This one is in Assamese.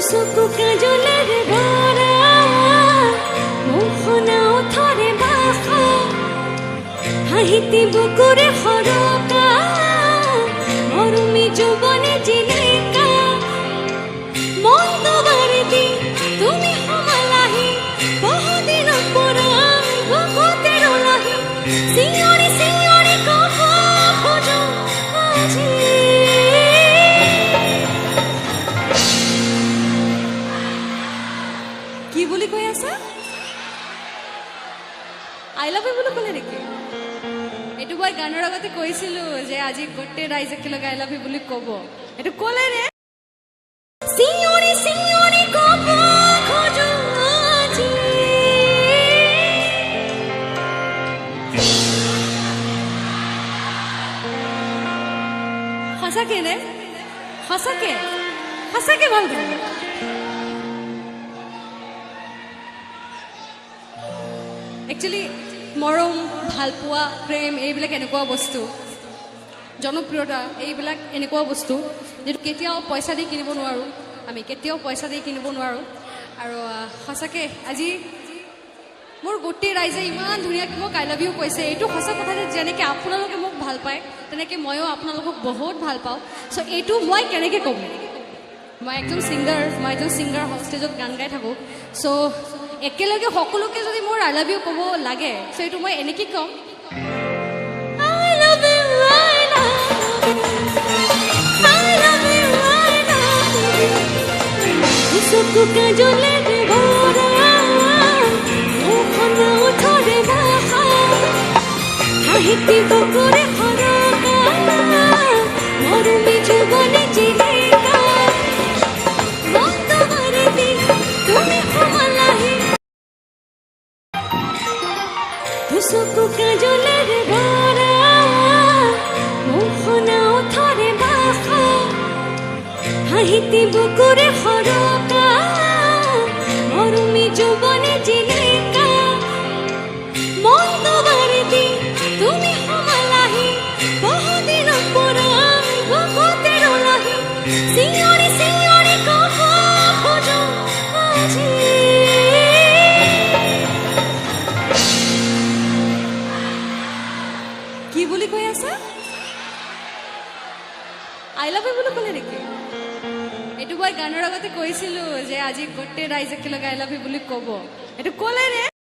চকু কাজলেৰ ভৰা মোহনা ওঠৰে বাসা হাঁহিতি বুকুৰে সৰকা মৰমী যৌৱনে জিলিকা মন দুবাৰে দি তুমি সমালাহি বহুদিনৰ পৰা বুকুতে ৰলাহি চিঞৰি চিঞৰি কব খোজো আজি কি বুলি কৈ আছা আই লাভ ইউ বুলি ক'লে নেকি এইটো মই গানৰ আগতে কৈছিলো যে আজি গোটেই ৰাইজ একেলগে আই লাভ ইউ বুলি ক'ব এইটো ক'লে ৰে চিঞৰি চিঞৰি ক'ব খোজো আজি সঁচাকে নে সঁচাকে সঁচাকে ভাল গান একচুৱেলি মৰম ভালপোৱা প্ৰেম এইবিলাক এনেকুৱা বস্তু জনপ্ৰিয়তা এইবিলাক এনেকুৱা বস্তু যিটো কেতিয়াও পইচা দি কিনিব নোৱাৰোঁ আমি কেতিয়াও পইচা দি কিনিব নোৱাৰোঁ আৰু সঁচাকৈ আজি মোৰ গোটেই ৰাইজে ইমান ধুনীয়াকৈ মোক আই লাভ ইউ কৈছে এইটো সঁচা কথা যে যেনেকৈ আপোনালোকে মোক ভাল পায় তেনেকৈ ময়ো আপোনালোকক বহুত ভাল পাওঁ চ' এইটো মই কেনেকৈ ক'ম মই এজন ছিংগাৰ ষ্টেজত গান গাই থাকোঁ চ' একেলগে সকলোকে যদি মোৰ আই লাভ ইউ ক'ব লাগে চ' এইটো মই এনেকৈ ক'ম চকু কাজলেৰ ভৰা মোহনা ওঠৰে বাসা হাঁহিতি বুকুৰে সৰকা মৰমী যৌৱনে জিলিকা মন দুবাৰে দি তুমি সমালাহি চকু কাজলেৰ ভৰা মোহনা ওঠৰে বাসা হাঁহিতি বুকুৰে সৰকা মৰমী যৌৱনে জিলিকা মন দুবাৰে দি তুমি সমালাহি বহুদিনৰ পৰা বুকুতে ৰলাহি চিঞৰি চিঞৰি কব খোজো আজি কি বুলি কৈ আছা আই লাভ ইউ বুলি ক'লে নেকি এইটো মই গানৰ আগতে কৈছিলো যে আজি গোটেই ৰাইজ একেলগে আই লাভ ইউ বুলি ক'ব এইটো ক'লে ৰে